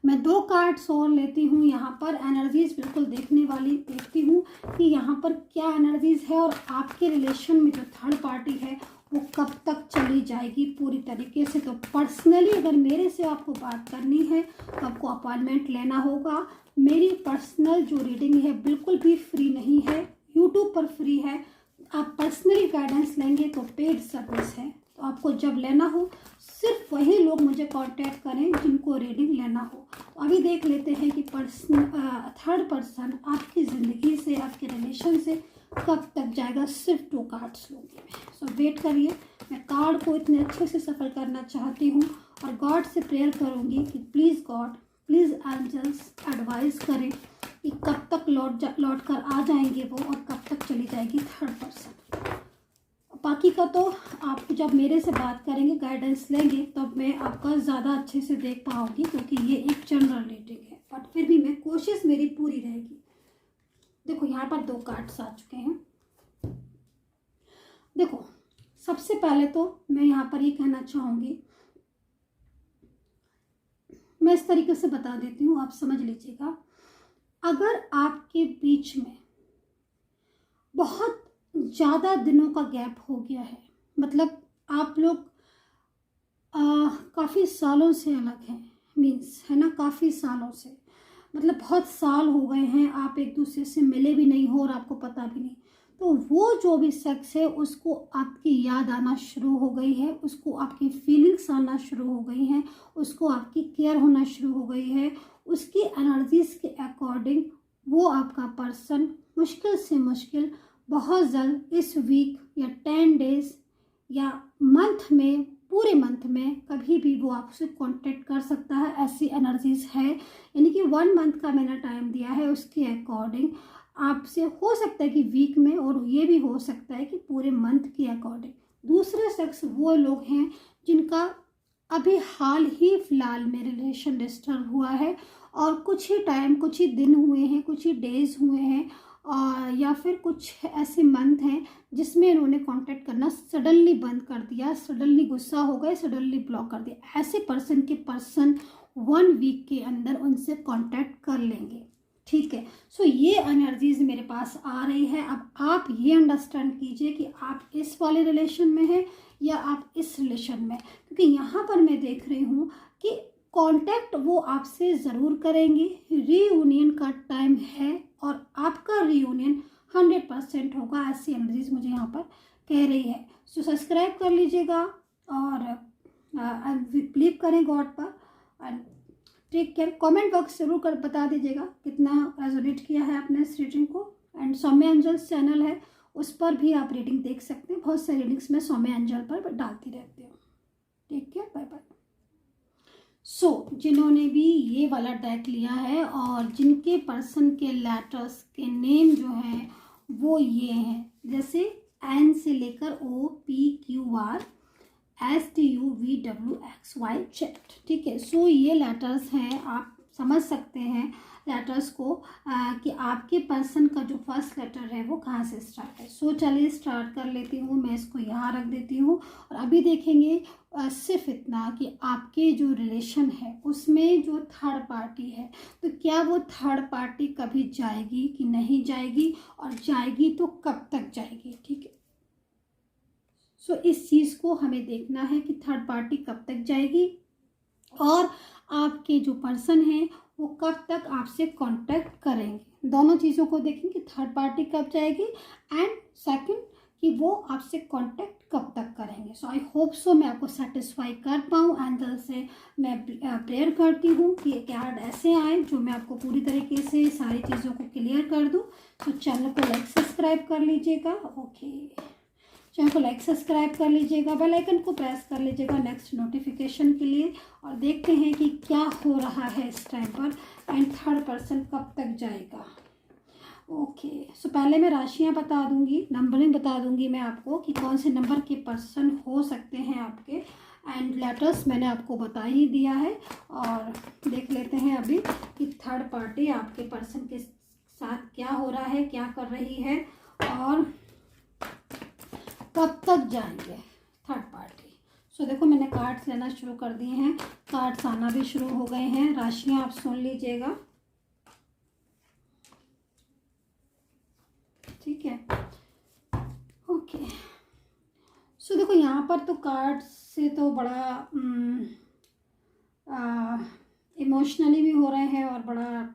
मैं 2 कार्ड्स और लेती हूँ यहाँ पर, एनर्जीज बिल्कुल देखने वाली देखती हूँ कि यहाँ पर क्या एनर्जीज है, और आपके रिलेशन में जो थर्ड पार्टी है वो कब तक चली जाएगी पूरी तरीके से। तो पर्सनली अगर मेरे से आपको बात करनी है तो आपको अपॉइंटमेंट लेना होगा। मेरी पर्सनल जो रीडिंग है बिल्कुल भी फ्री नहीं है, यूट्यूब पर फ्री है। आप पर्सनली गाइडेंस लेंगे तो पेड सर्विस है, तो आपको जब लेना हो सिर्फ वही लोग मुझे कांटेक्ट करें जिनको रीडिंग लेना हो। तो अभी देख लेते हैं कि थर्ड पर्सन आपकी ज़िंदगी से, आपके रिलेशन से कब तक जाएगा। सिर्फ 2 कार्ड्स लूँगी मैं, सो वेट करिए। मैं कार्ड को इतने अच्छे से सफल करना चाहती हूँ और गॉड से प्रेयर करूँगी कि please God, please angels advice करें कि कब तक लौट कर आ जाएंगे वो, और कब तक चली जाएगी थर्ड पर्सन। बाकी का तो आप जब मेरे से बात करेंगे, गाइडेंस लेंगे, तब मैं आपका ज़्यादा अच्छे से देख पाऊँगी, क्योंकि ये एक जनरल रीडिंग है, बट फिर भी मैं कोशिश मेरी पूरी रहेगी। देखो यहाँ पर 2 कार्ड्स आ चुके हैं। देखो, सबसे पहले तो मैं यहाँ पर ये कहना चाहूँगी, मैं इस तरीके से बता देती हूँ, आप समझ लीजिएगा। अगर आपके बीच में बहुत ज़्यादा दिनों का गैप हो गया है, मतलब आप लोग काफ़ी सालों से अलग हैं, मीन्स है ना, काफ़ी सालों से, मतलब बहुत साल हो गए हैं आप एक दूसरे से मिले भी नहीं हो और आपको पता भी नहीं, तो वो जो भी शख्स है उसको आपकी याद आना शुरू हो गई है, उसको आपकी फीलिंग्स आना शुरू हो गई हैं, उसको आपकी केयर होना शुरू हो गई है, उसकी एनर्जीज के अकॉर्डिंग वो आपका पर्सन मुश्किल से मुश्किल बहुत जल्द इस वीक या 10 डेज या मंथ में, पूरे मंथ में कभी भी वो आपसे कांटेक्ट कर सकता है। ऐसी एनर्जीज है, यानी कि 1 मंथ का मैंने टाइम दिया है, उसके अकॉर्डिंग आपसे हो सकता है कि वीक में, और ये भी हो सकता है कि पूरे मंथ के अकॉर्डिंग। दूसरे शख्स वो लोग हैं जिनका अभी हाल ही फिलहाल में रिलेशन डिस्टर्ब हुआ है और कुछ ही टाइम, कुछ ही दिन हुए हैं, कुछ ही डेज हुए हैं, या फिर कुछ ऐसे मंथ हैं जिसमें इन्होंने कांटेक्ट करना सडनली बंद कर दिया, सडनली गुस्सा हो गए, सडनली ब्लॉक कर दिया। ऐसे पर्सन के पर्सन 1 वीक के अंदर उनसे कांटेक्ट कर लेंगे। ठीक है, सो ये एनर्जीज मेरे पास आ रही है। अब आप ये अंडरस्टैंड कीजिए कि आप इस वाले रिलेशन में हैं या आप इस रिलेशन में, क्योंकि यहाँ पर मैं देख रही हूँ कि कांटेक्ट वो आपसे ज़रूर करेंगे, रीयूनियन का टाइम है और आपका रीयूनियन 100% होगा। ऐसी एनर्जीज मुझे यहाँ पर कह रही है। सो सब्सक्राइब कर लीजिएगा और बिलीव करें गॉड पर and take care. Comment box जरूर कर बता दीजिएगा कितना रेजोनेट किया है आपने इस रीडिंग को। एंड सौम्य एंजल्स चैनल है, उस पर भी आप रीडिंग देख सकते हैं। बहुत सारी रीडिंग्स मैं सौम्य एंजल पर डालती रहती हूँ। Take care, bye bye. So जिन्होंने भी ये वाला डेक लिया है और जिनके पर्सन के लेटर्स के नेम जो हैं वो ये हैं, जैसे एन से लेकर OPQR STUVWXY Z, ठीक है। सो ये लेटर्स हैं, आप समझ सकते हैं लेटर्स को कि आपके पर्सन का जो फर्स्ट लेटर है वो कहाँ से स्टार्ट है। सो चलिए स्टार्ट कर लेती हूँ, मैं इसको यहाँ रख देती हूँ और अभी देखेंगे सिर्फ इतना कि आपके जो रिलेशन है उसमें जो थर्ड पार्टी है, तो क्या वो थर्ड पार्टी कभी जाएगी कि नहीं जाएगी, और जाएगी तो कब तक जाएगी। ठीक है, सो इस चीज़ को हमें देखना है कि थर्ड पार्टी कब तक जाएगी और आपके जो पर्सन हैं वो कब तक आपसे कांटेक्ट करेंगे। दोनों चीज़ों को देखेंगे, थर्ड पार्टी कब जाएगी एंड सेकंड कि वो आपसे कांटेक्ट कब तक करेंगे। सो आई होप सो मैं आपको सेटिस्फाई कर पाऊँ। एंजल से मैं प्रेयर करती हूँ कि कार्ड ऐसे आए जो मैं आपको पूरी तरीके से सारी चीज़ों को क्लियर कर दूँ। तो चैनल को लाइक सब्सक्राइब कर लीजिएगा। ओके, चैनल को लाइक सब्सक्राइब कर लीजिएगा, बेल आइकन को प्रेस कर लीजिएगा नेक्स्ट नोटिफिकेशन के लिए। और देखते हैं कि क्या हो रहा है इस टाइम पर एंड थर्ड पर्सन कब तक जाएगा। ओके, सो पहले मैं राशियां बता दूंगी, नंबरिंग बता दूंगी मैं आपको कि कौन से नंबर के पर्सन हो सकते हैं आपके, एंड लेटर्स मैंने आपको बता ही दिया है। और देख लेते हैं अभी कि थर्ड पार्टी आपके पर्सन के साथ क्या हो रहा है, क्या कर रही है और कब तक जाएंगे थर्ड पार्टी। सो देखो मैंने कार्ड्स लेना शुरू कर दिए हैं, कार्ड्स आना भी शुरू हो गए हैं। राशियां आप सुन लीजिएगा, ठीक है। ओके, सो देखो यहाँ पर तो कार्ड्स से तो बड़ा इमोशनली भी हो रहे हैं और बड़ा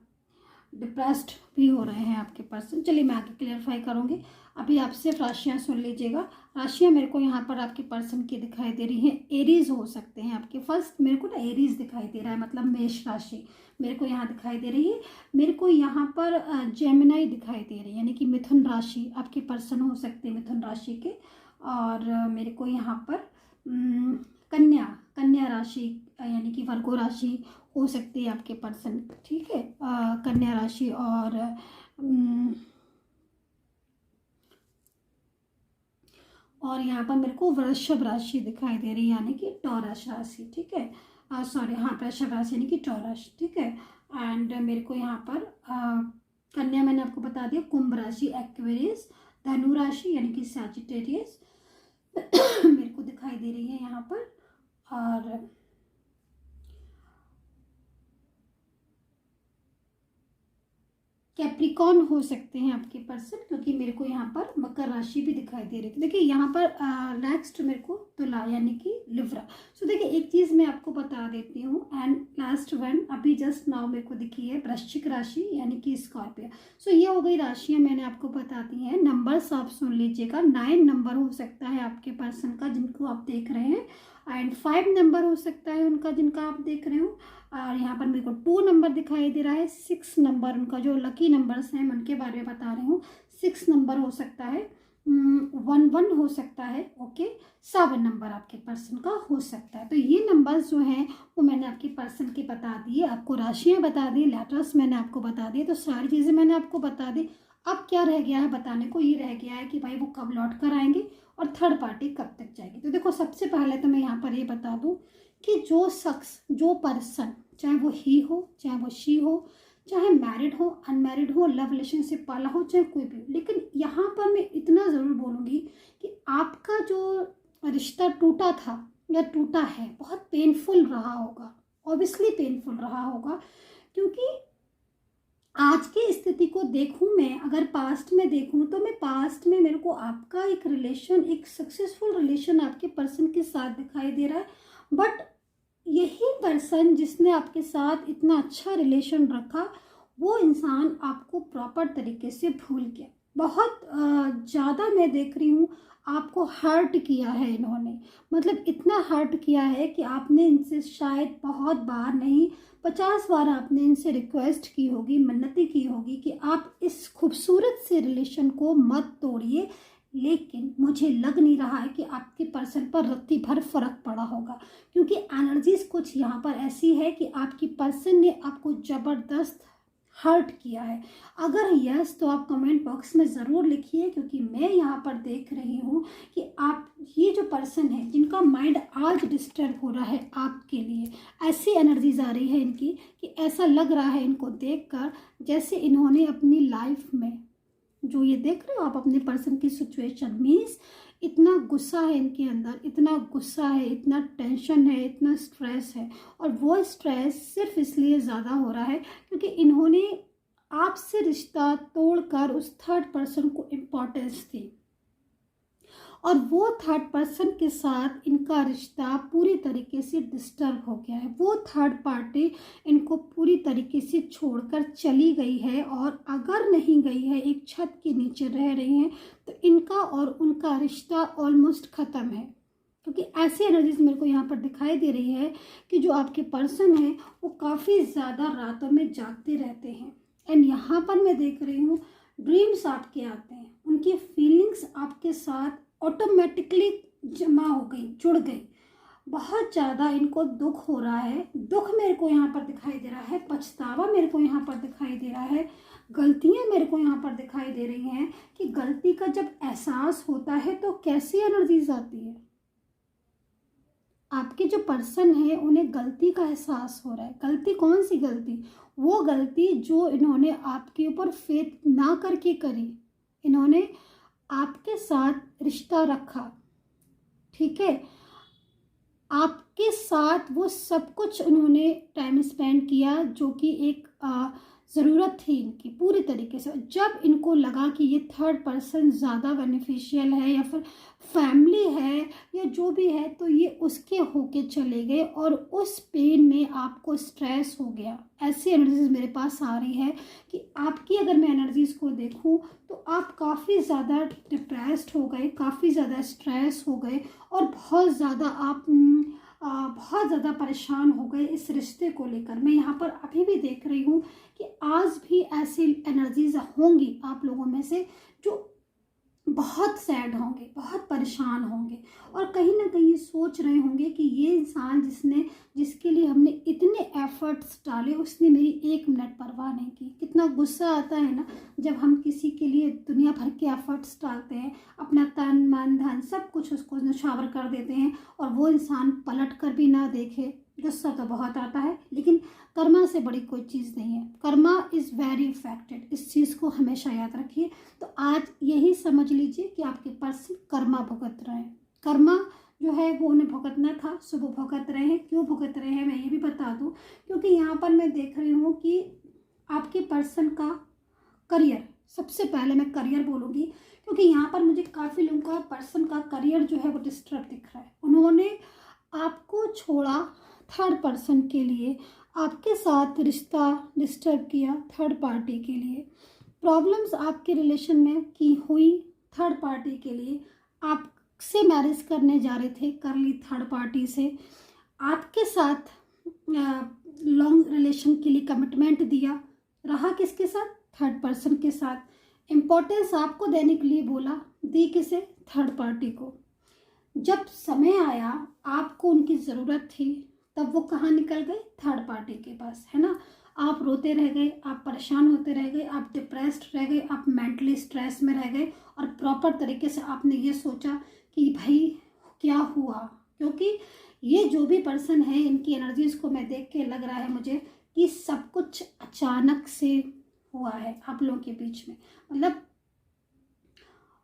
डिप्रेस्ड भी हो रहे हैं आपके पर्सन। चलिए मैं आगे क्लियरफाई करूँगी, अभी आप सिर्फ राशियाँ सुन लीजिएगा। राशियाँ मेरे को यहाँ पर आपके पर्सन की दिखाई दे रही हैं, एरीज हो सकते हैं आपके। फर्स्ट मेरे को ना एरीज दिखाई दे रहा है, मतलब मेष राशि मेरे को यहाँ दिखाई दे रही है। मेरे को यहाँ पर जेमिनाई दिखाई दे रही है, यानी कि मिथुन राशि आपके पर्सन हो सकते हैं, मिथुन राशि के। और मेरे को यहाँ पर कन्या राशि यानी कि वर्गो राशि हो सकती है आपके पर्सन, ठीक है। कन्या राशि और यहाँ पर मेरे को वृषभ राशि दिखाई दे रही है, यानी कि टॉरस राशि, ठीक है। सॉरी, हाँ, वृषभ राशि यानी कि टॉरस, ठीक है। एंड मेरे को यहाँ पर कन्या मैंने आपको बता दिया, कुंभ राशि एक्वेरियस, धनु राशि यानी कि सैजिटेरियस मेरे को दिखाई दे रही है यहाँ पर। और कैप्रिकॉर्न हो सकते हैं आपके पर्सन, क्योंकि मेरे को यहाँ पर मकर राशि भी दिखाई दे रही थी। देखिए यहाँ पर नेक्स्ट मेरे को तुला यानी कि लिब्रा। सो देखिए एक चीज़ मैं आपको बता देती हूँ, एंड लास्ट वन अभी जस्ट नाउ मेरे को दिखी है वृश्चिक राशि यानी कि स्कॉर्पियो। सो ये हो गई राशियाँ मैंने आपको बता दी हैं। नंबर्स आप सुन लीजिएगा, 9 नंबर हो सकता है आपके पर्सन का जिनको आप देख रहे हैं, एंड 5 नंबर हो सकता है उनका जिनका आप देख रहे हो, और यहाँ पर मेरे को 2 नंबर दिखाई दे रहा है, 6 नंबर उनका जो लकी नंबर्स हैं मैं उनके बारे में बता रही हूँ। 6 नंबर हो सकता है, 1 हो सकता है, ओके, 7 नंबर आपके पर्सन का हो सकता है। तो ये नंबर्स जो हैं वो मैंने आपके पर्सन के बता दिए, आपको राशियाँ बता दी, लेटर्स मैंने आपको बता दिए, तो सारी चीज़ें मैंने आपको बता दी। अब क्या रह गया है बताने को, ये रह गया है कि भाई वो कब लौट कर आएंगे और थर्ड पार्टी कब तक जाएगी। तो देखो सबसे पहले तो मैं यहाँ पर ये बता दूँ कि जो शख्स, जो पर्सन, चाहे वो ही हो चाहे वो शी हो, चाहे मैरिड हो अनमैरिड हो, लव रिलेशनशिप वाला हो, चाहे कोई भी, लेकिन यहाँ पर मैं इतना ज़रूर बोलूँगी कि आपका जो रिश्ता टूटा था या टूटा है बहुत पेनफुल रहा होगा, ऑब्वियसली पेनफुल रहा होगा, क्योंकि आज की स्थिति को देखूं मैं, अगर पास्ट में देखूं तो मैं पास्ट में मेरे को आपका एक रिलेशन, एक सक्सेसफुल रिलेशन आपके पर्सन के साथ दिखाई दे रहा है, बट यही पर्सन जिसने आपके साथ इतना अच्छा रिलेशन रखा वो इंसान आपको प्रॉपर तरीके से भूल गया। बहुत ज़्यादा मैं देख रही हूँ आपको हर्ट किया है इन्होंने, मतलब इतना हर्ट किया है कि आपने इनसे शायद बहुत बार नहीं 50 बार आपने इनसे रिक्वेस्ट की होगी, मिन्नती की होगी कि आप इस खूबसूरत से रिलेशन को मत तोड़िए, लेकिन मुझे लग नहीं रहा है कि आपके पर्सन पर रत्ती भर फर्क पड़ा होगा, क्योंकि एनर्जीज कुछ यहाँ पर ऐसी है कि आपकी पर्सन ने आपको ज़बरदस्त हर्ट किया है। अगर यस तो आप कमेंट बॉक्स में ज़रूर लिखिए, क्योंकि मैं यहाँ पर देख रही हूँ कि आप, ये जो पर्सन है जिनका माइंड आज डिस्टर्ब हो रहा है आपके लिए, ऐसी एनर्जीज आ रही है इनकी कि ऐसा लग रहा है इनको देखकर जैसे इन्होंने अपनी लाइफ में, जो ये देख रहे हो आप अपने पर्सन की सिचुएशन, मीन्स इतना गुस्सा है इनके अंदर, इतना गुस्सा है, इतना टेंशन है, इतना स्ट्रेस है, और वो स्ट्रेस सिर्फ इसलिए ज़्यादा हो रहा है क्योंकि इन्होंने आपसे रिश्ता तोड़कर उस थर्ड पर्सन को इम्पोर्टेंस दी, और वो थर्ड पर्सन के साथ इनका रिश्ता पूरी तरीके से डिस्टर्ब हो गया है। वो थर्ड पार्टी इनको पूरी तरीके से छोड़कर चली गई है, और अगर नहीं गई है, एक छत के नीचे रह रही हैं, तो इनका और उनका रिश्ता ऑलमोस्ट ख़त्म है, क्योंकि ऐसी एनर्जीज मेरे को यहाँ पर दिखाई दे रही है कि जो आपके पर्सन हैं वो काफ़ी ज़्यादा रातों में जागते रहते हैं, एंड यहाँ पर मैं देख रही हूँ ड्रीम्स आपके आते हैं, उनकी फीलिंग्स आपके साथ ऑटोमेटिकली जमा हो गई, जुड़ गई, बहुत ज़्यादा इनको दुख हो रहा है। दुख मेरे को यहाँ पर दिखाई दे रहा है, पछतावा मेरे को यहाँ पर दिखाई दे रहा है, गलतियाँ मेरे को यहाँ पर दिखाई दे रही हैं कि गलती का जब एहसास होता है तो कैसी एनर्जीज आती है। आपके जो पर्सन है उन्हें गलती का एहसास हो रहा है। गलती कौन सी गलती? वो गलती जो इन्होंने आपके ऊपर फेथ ना करके करी, इन्होंने आपके साथ रिश्ता रखा, ठीक है, आपके साथ वो सब कुछ उन्होंने टाइम स्पेंड किया जो कि एक ज़रूरत थी इनकी पूरी तरीके से। जब इनको लगा कि ये थर्ड पर्सन ज़्यादा बेनिफिशियल है या फिर फैमिली है या जो भी है, तो ये उसके होके चले गए, और उस पेन में आपको स्ट्रेस हो गया। ऐसी एनर्जीज मेरे पास आ रही है कि आपकी, अगर मैं एनर्जीज को देखूं तो आप काफ़ी ज़्यादा डिप्रेस्ड हो गए, काफ़ी ज़्यादा स्ट्रेस हो गए, और बहुत ज़्यादा आप बहुत ज़्यादा परेशान हो गए इस रिश्ते को लेकर। मैं यहाँ पर अभी भी देख रही हूँ कि आज भी ऐसी एनर्जीज होंगी आप लोगों में से जो बहुत सैड होंगे, बहुत परेशान होंगे, और कहीं ना कहीं सोच रहे होंगे कि ये इंसान जिसके लिए हमने इतने एफर्ट्स डाले उसने मेरी 1 मिनट परवाह नहीं की। कितना गुस्सा आता है ना जब हम किसी के लिए दुनिया भर के एफर्ट्स डालते हैं, अपना तन मन धन सब कुछ उसको न्यौछावर कर देते हैं, और वो इंसान पलट कर भी ना देखे। गुस्सा तो बहुत आता है, लेकिन कर्मा से बड़ी कोई चीज़ नहीं है। कर्मा इज़ वेरी इफेक्टेड, इस चीज़ को हमेशा याद रखिए। तो आज यही समझ लीजिए कि आपके पर्सन कर्मा भुगत रहे हैं। कर्मा जो है वो उन्हें भुगतना था, सो वो भुगत रहे हैं। क्यों भुगत रहे हैं मैं ये भी बता दूं, क्योंकि यहाँ पर मैं देख रही हूँ कि आपके पर्सन का करियर, सबसे पहले मैं करियर बोलूँगी, क्योंकि यहाँ पर मुझे काफ़ी लोगों का पर्सन का करियर जो है वो डिस्टर्ब दिख रहा है। उन्होंने आपको छोड़ा थर्ड पर्सन के लिए, आपके साथ रिश्ता डिस्टर्ब किया थर्ड पार्टी के लिए, प्रॉब्लम्स आपके रिलेशन में की हुई थर्ड पार्टी के लिए, आपसे मैरिज करने जा रहे थे, कर ली थर्ड पार्टी से, आपके साथ लॉन्ग रिलेशन के लिए कमिटमेंट दिया, रहा किसके साथ? थर्ड पर्सन के साथ। इम्पोर्टेंस आपको देने के लिए बोला, दी किसे? थर्ड पार्टी को। जब समय आया, आपको उनकी ज़रूरत थी, तब वो कहाँ निकल गए? थर्ड पार्टी के पास, है ना। आप रोते रह गए, आप परेशान होते रह गए, आप डिप्रेस्ड रह गए, आप मेंटली स्ट्रेस में रह गए, और प्रॉपर तरीके से आपने ये सोचा कि भाई क्या हुआ। क्योंकि ये जो भी पर्सन है, इनकी एनर्जीज को मैं देख के लग रहा है मुझे कि सब कुछ अचानक से हुआ है आप लोगों के बीच में। मतलब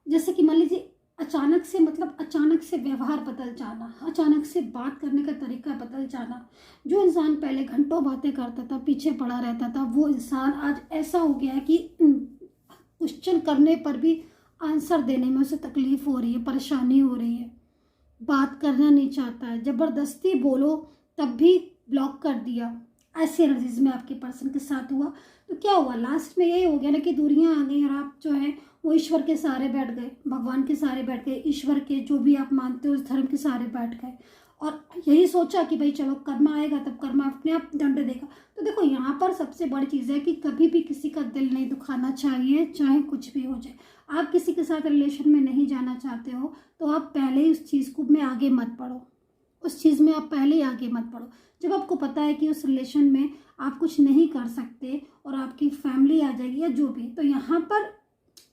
जैसे कि मान लीजिए अचानक से, मतलब अचानक से व्यवहार बदल जाना, अचानक से बात करने का तरीका बदल जाना। जो इंसान पहले घंटों बातें करता था, पीछे पड़ा रहता था, वो इंसान आज ऐसा हो गया है कि क्वेश्चन करने पर भी आंसर देने में उसे तकलीफ हो रही है, परेशानी हो रही है, बात करना नहीं चाहता है, ज़बरदस्ती बोलो तब भी ब्लॉक कर दिया। ऐसी एनर्जीज में आपके पर्सन के साथ हुआ। तो क्या हुआ? लास्ट में यही हो गया ना कि दूरियां आ गई, और आप जो है वो ईश्वर के सहारे बैठ गए, भगवान के सहारे बैठ गए, ईश्वर के जो भी आप मानते हो उस धर्म के सहारे बैठ गए, और यही सोचा कि भाई चलो कर्मा आएगा तब कर्मा अपने आप दंड देगा। तो देखो यहाँ पर सबसे बड़ी चीज़ है कि कभी भी किसी का दिल नहीं दुखाना चाहिए, चाहे कुछ भी हो जाए। आप किसी के साथ रिलेशन में नहीं जाना चाहते हो तो आप पहले ही उस चीज़ को में आगे मत बढ़ो, उस चीज़ में आप पहले ही आगे मत बढ़ो। जब आपको पता है कि उस रिलेशन में आप कुछ नहीं कर सकते और आपकी फैमिली आ जाएगी या जो भी, तो यहाँ पर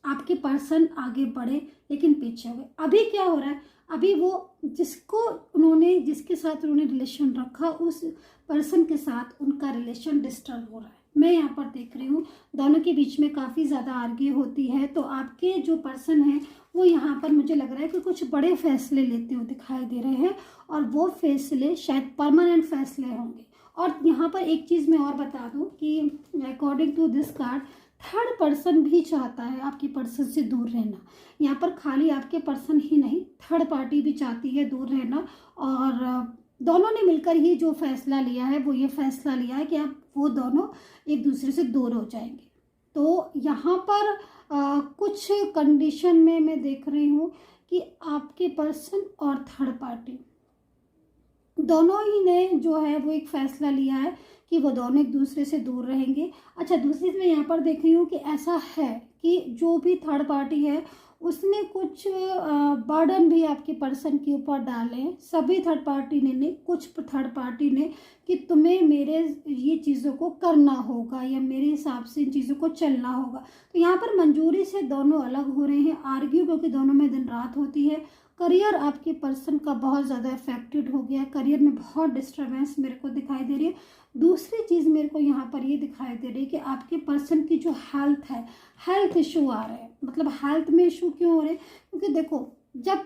आपके पर्सन आगे बढ़े लेकिन पीछे हो गए। अभी क्या हो रहा है? अभी वो जिसके साथ उन्होंने रिलेशन रखा, उस पर्सन के साथ उनका रिलेशन डिस्टर्ब हो रहा है। मैं यहाँ पर देख रही हूँ दोनों के बीच में काफ़ी ज़्यादा आर्ग्यू होती है। तो आपके जो पर्सन है वो यहाँ पर मुझे लग रहा है कि कुछ बड़े फैसले लेते हुए दिखाई दे रहे हैं, और वो फैसले शायद परमानेंट फैसले होंगे। और यहाँ पर एक चीज़ मैं और बता दूँ कि according to this card, third person भी चाहता है आपके पर्सन से दूर रहना। यहाँ पर खाली आपके पर्सन ही नहीं, थर्ड पार्टी भी चाहती है दूर रहना, और दोनों ने मिलकर ही जो फैसला लिया है वो ये फैसला लिया है कि आप वो दोनों एक दूसरे से दूर हो जाएंगे। तो यहाँ पर कुछ कंडीशन में मैं देख रही हूँ कि आपके पर्सन और थर्ड पार्टी दोनों ही ने जो है वो एक फैसला लिया है कि वो दोनों एक दूसरे से दूर रहेंगे। अच्छा, दूसरी चीज़ मैं यहाँ पर देख रही हूँ कि ऐसा है कि जो भी थर्ड पार्टी है उसने कुछ बर्डन भी आपके पर्सन के ऊपर डाले। सभी थर्ड पार्टी ने नहीं, कुछ थर्ड पार्टी ने, कि तुम्हें मेरे ये चीज़ों को करना होगा या मेरे हिसाब से इन चीज़ों को चलना होगा। तो यहाँ पर मंजूरी से दोनों अलग हो रहे हैं, आर्ग्यू क्योंकि दोनों में दिन रात होती है। करियर आपके पर्सन का बहुत ज़्यादा अफेक्टेड हो गया है, करियर में बहुत डिस्टर्बेंस मेरे को दिखाई दे रही है। दूसरी चीज़ मेरे को यहाँ पर ये दिखाई दे रही है कि आपके पर्सन की जो हेल्थ है, हेल्थ इशू आ रहे हैं। मतलब हेल्थ में इशू क्यों हो रहे हैं? क्योंकि देखो, जब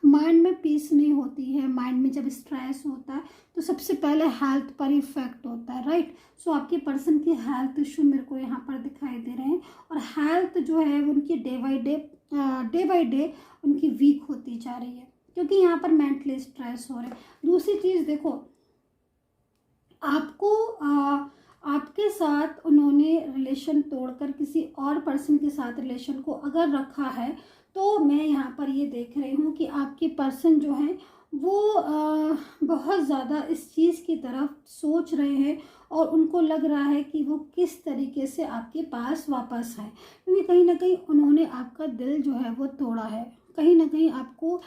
माइंड में पीस नहीं होती है, माइंड में जब स्ट्रेस होता है तो सबसे पहले हेल्थ पर इफेक्ट होता है, राइट। सो आपके पर्सन की हेल्थ इशू मेरे को यहाँ पर दिखाई दे रहे हैं, और हेल्थ जो है उनकी डे बाई डे उनकी वीक होती जा रही है, क्योंकि यहाँ पर मेंटली स्ट्रेस हो रहे हैं। दूसरी चीज़ देखो, आपको आपके साथ उन्होंने रिलेशन तोड़कर किसी और पर्सन के साथ रिलेशन को अगर रखा है, तो मैं यहाँ पर ये देख रही हूँ कि आपके पर्सन जो हैं वो बहुत ज़्यादा इस चीज़ की तरफ सोच रहे हैं, और उनको लग रहा है कि वो किस तरीके से आपके पास वापस आए, क्योंकि कहीं ना कहीं उन्होंने आपका दिल जो है वो तोड़ा है, कहीं ना कहीं आपको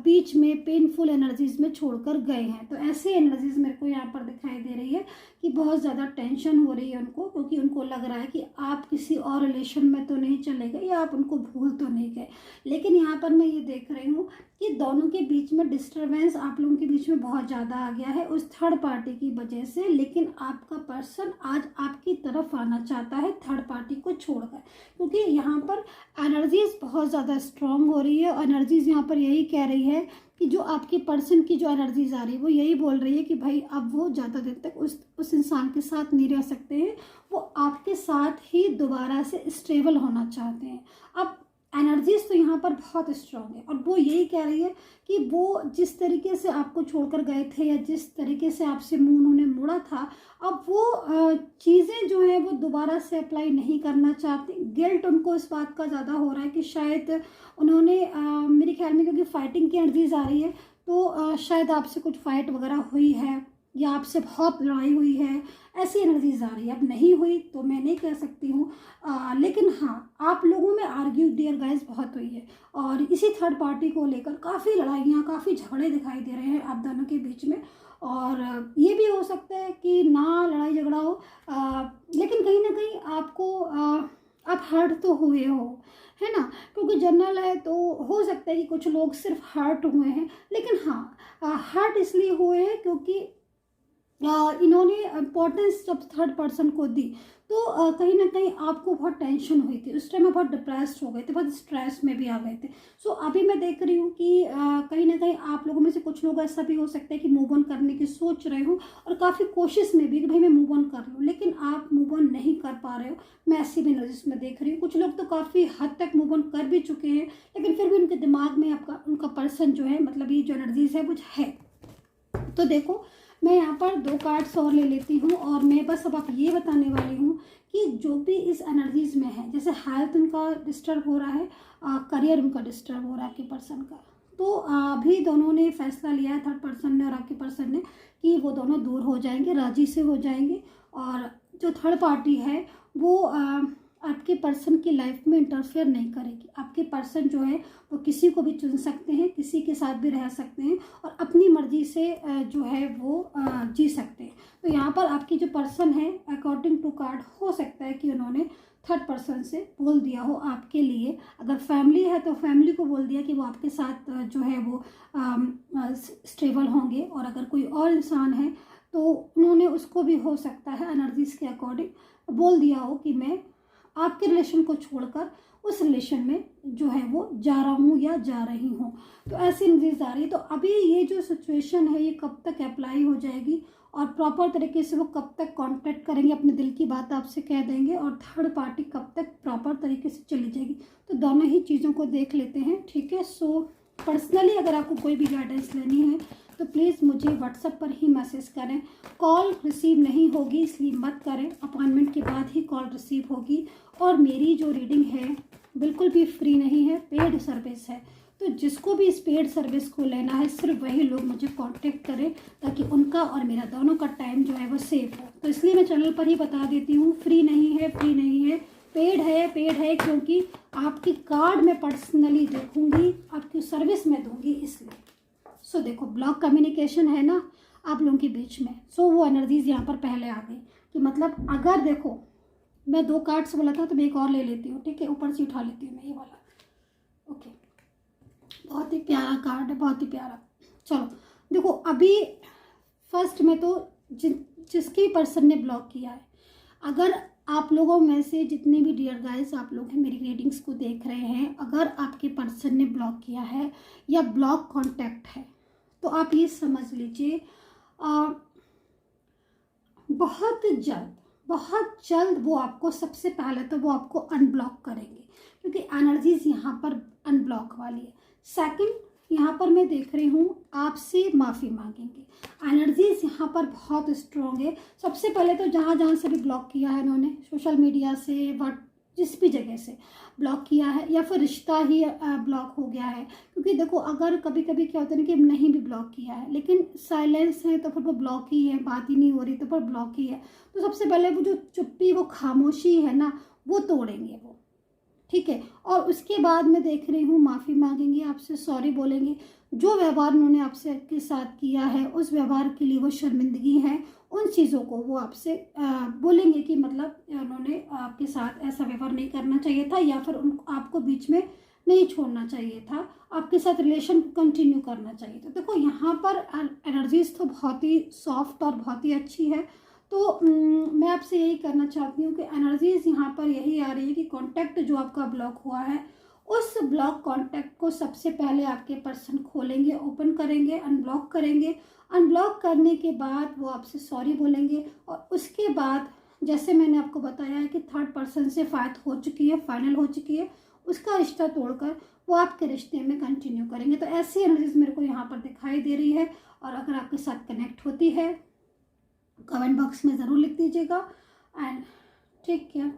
बीच में पेनफुल एनर्जीज में छोड़कर गए हैं। तो ऐसे एनर्जीज मेरे को यहाँ पर दिखाई दे रही है कि बहुत ज़्यादा टेंशन हो रही है उनको, क्योंकि उनको लग रहा है कि आप किसी और रिलेशन में तो नहीं चले गए या आप उनको भूल तो नहीं गए। लेकिन यहाँ पर मैं ये देख रही हूँ कि दोनों के बीच में डिस्टर्बेंस आप लोगों के बीच में बहुत ज़्यादा आ गया है उस थर्ड पार्टी की वजह से। लेकिन आपका पर्सन आज आपकी तरफ आना चाहता है थर्ड पार्टी को छोड़कर, क्योंकि यहाँ पर एनर्जीज बहुत ज़्यादा स्ट्रांग हो रही है, और एनर्जीज यहाँ पर यही कह रही है कि जो आपके पर्सन की जो एनर्जीज आ रही है वो यही बोल रही है कि भाई अब वो ज़्यादा देर तक उस इंसान के साथ नहीं रह सकते हैं, वो आपके साथ ही दोबारा से स्टेबल होना चाहते हैं। अब एनर्जीज तो यहाँ पर बहुत स्ट्रांग है और वो यही कह रही है कि वो जिस तरीके से आपको छोड़कर गए थे या जिस तरीके से आपसे मुंह उन्होंने मोड़ा था, अब वो चीज़ें जो हैं वो दोबारा से अप्लाई नहीं करना चाहती। गिल्ट उनको इस बात का ज़्यादा हो रहा है कि शायद उन्होंने मेरे ख्याल में, क्योंकि फाइटिंग की एनर्जीज आ रही है, तो शायद आपसे कुछ फाइट वगैरह हुई है या आपसे बहुत लड़ाई हुई है, ऐसी एनर्जीज आ रही है। अब नहीं हुई तो मैं नहीं कह सकती हूँ, लेकिन हाँ, आप लोगों में आर्ग्यू डियर गाइस बहुत हुई है और इसी थर्ड पार्टी को लेकर काफ़ी लड़ाइयाँ, काफ़ी झगड़े दिखाई दे रहे हैं आप दोनों के बीच में। और ये भी हो सकता है कि ना लड़ाई झगड़ा हो, लेकिन कहीं ना कहीं आपको आप हर्ट तो हुए हो, है ना, क्योंकि जनरल है तो हो सकता है कि कुछ लोग सिर्फ हर्ट हुए हैं, लेकिन हाँ हर्ट इसलिए हुए हैं क्योंकि इन्होंने इम्पोर्टेंस जब थर्ड पर्सन को दी तो कहीं ना कहीं आपको बहुत टेंशन हुई थी, उस टाइम में बहुत डिप्रेस्ड हो गए थे, बहुत स्ट्रेस में भी आ गए थे। सो अभी मैं देख रही हूँ कि कहीं ना कहीं आप लोगों में से कुछ लोग ऐसा भी हो सकता है कि मूव ऑन करने की सोच रहे हो और काफ़ी कोशिश में भी कि भाई मैं मूव ऑन कर लूँ, लेकिन आप मूव ऑन नहीं कर पा रहे हो। मैं ऐसी भी नज़र में देख रही हूँ, कुछ लोग तो काफ़ी हद तक मूव ऑन कर भी चुके हैं, लेकिन फिर भी उनके दिमाग में आपका उनका पर्सन जो है, मतलब ये जो एनर्जीज है वो है। तो देखो, मैं यहाँ पर 2 कार्ड्स और ले लेती हूँ और मैं बस अब आप ये बताने वाली हूँ कि जो भी इस एनर्जीज में है, जैसे हेल्थ उनका डिस्टर्ब हो रहा है, करियर उनका डिस्टर्ब हो रहा है आपके पर्सन का, तो अभी दोनों ने फैसला लिया है, थर्ड पर्सन ने और आपके पर्सन ने, कि वो दोनों दूर हो जाएंगे, राजी से हो जाएंगे। और जो थर्ड पार्टी है वो आपके पर्सन की लाइफ में इंटरफेयर नहीं करेगी। आपके पर्सन जो है वो किसी को भी चुन सकते हैं, किसी के साथ भी रह सकते हैं और अपनी मर्जी से जो है वो जी सकते हैं। तो यहाँ पर आपकी जो पर्सन है, अकॉर्डिंग टू कार्ड, हो सकता है कि उन्होंने थर्ड पर्सन से बोल दिया हो आपके लिए। अगर फैमिली है तो फैमिली को बोल दिया कि वो आपके साथ जो है वो स्टेबल होंगे, और अगर कोई और इंसान है तो उन्होंने उसको भी हो सकता है एनर्जीज के अकॉर्डिंग बोल दिया हो कि मैं आपके रिलेशन को छोड़कर उस रिलेशन में जो है वो जा रहा हूँ या जा रही हूँ। तो ऐसी एनर्जीज आ रही है। तो अभी ये जो सिचुएशन है ये कब तक अप्लाई हो जाएगी और प्रॉपर तरीके से वो कब तक कांटेक्ट करेंगे, अपने दिल की बात आपसे कह देंगे, और थर्ड पार्टी कब तक प्रॉपर तरीके से चली जाएगी, तो दोनों ही चीज़ों को देख लेते हैं, ठीक है। सो पर्सनली अगर आपको कोई भी गाइडेंस लेनी है तो प्लीज़ मुझे व्हाट्सएप पर ही मैसेज करें। कॉल रिसीव नहीं होगी इसलिए मत करें, अपॉइंटमेंट के बाद ही कॉल रिसीव होगी। और मेरी जो रीडिंग है बिल्कुल भी फ्री नहीं है, पेड सर्विस है। तो जिसको भी इस पेड सर्विस को लेना है सिर्फ वही लोग मुझे कांटेक्ट करें, ताकि उनका और मेरा दोनों का टाइम जो है वो सेफ हो। तो इसलिए मैं चैनल पर ही बता देती हूँ, फ्री नहीं है, फ्री नहीं है, पेड है। पेड है क्योंकि आपकी कार्ड मैं पर्सनली देखूंगी, आपकी सर्विस में दूंगी, इसलिए। सो देखो, ब्लॉक कम्युनिकेशन है ना आप लोगों के बीच में। सो वो एनर्जीज यहाँ पर पहले आ गई कि मतलब अगर देखो, मैं 2 कार्ड्स बोला था तो मैं एक और ले लेती हूँ, ठीक है, ऊपर से उठा लेती हूँ मैं ये वाला। ओके, बहुत ही प्यारा कार्ड है, बहुत ही प्यारा। चलो देखो, अभी फर्स्ट में तो जिसके पर्सन ने ब्लॉक किया है, अगर आप लोगों में से जितने भी डियर गाइस आप लोग हैं मेरी रीडिंग्स को देख रहे हैं, अगर आपके पर्सन ने ब्लॉक किया है या ब्लॉक कांटेक्ट है, तो आप ये समझ लीजिए बहुत जल्द वो आपको, सबसे पहले तो वो आपको अनब्लॉक करेंगे, क्योंकि एनर्जीज यहाँ पर अनब्लॉक वाली है। सेकंड, यहाँ पर मैं देख रही हूँ आपसे माफ़ी मांगेंगे। एनर्जीज यहाँ पर बहुत स्ट्रॉन्ग है। सबसे पहले तो जहाँ से भी ब्लॉक किया है इन्होंने, सोशल मीडिया से, जिस भी जगह से ब्लॉक किया है, या फिर रिश्ता ही ब्लॉक हो गया है, क्योंकि देखो अगर कभी कभी क्या होता है ना कि नहीं भी ब्लॉक किया है लेकिन साइलेंस है तो फिर वो ब्लॉक ही है, बात ही नहीं हो रही तो फिर ब्लॉक ही है। तो सबसे पहले वो जो चुप्पी, वो खामोशी है ना, वो तोड़ेंगे वो, ठीक है। और उसके बाद मैं देख रही हूँ माफ़ी मांगेंगे आपसे, सॉरी बोलेंगे। जो व्यवहार उन्होंने आपसे के साथ किया है उस व्यवहार के लिए वो शर्मिंदगी है, उन चीज़ों को वो आपसे बोलेंगे कि मतलब उन्होंने आपके साथ ऐसा व्यवहार नहीं करना चाहिए था, या फिर आपको बीच में नहीं छोड़ना चाहिए था, आपके साथ रिलेशन कंटिन्यू करना चाहिए था। देखो यहाँ पर एनर्जीज तो बहुत ही सॉफ्ट और बहुत ही अच्छी है। तो मैं आपसे यही करना चाहती हूँ कि एनर्जीज यहाँ पर यही आ रही है कि कांटेक्ट जो आपका ब्लॉक हुआ है उस ब्लॉक कॉन्टैक्ट को सबसे पहले आपके पर्सन खोलेंगे, ओपन करेंगे, अनब्लॉक करेंगे। अनब्लॉक करने के बाद वो आपसे सॉरी बोलेंगे और उसके बाद जैसे मैंने आपको बताया है कि थर्ड पर्सन से फाइट हो चुकी है, फाइनल हो चुकी है, उसका रिश्ता तोड़कर वो आपके रिश्ते में कंटिन्यू करेंगे। तो ऐसी एनर्जीज मेरे को यहाँ पर दिखाई दे रही है। और अगर आपके साथ कनेक्ट होती है कमेंट बॉक्स में ज़रूर लिख दीजिएगा। And take care.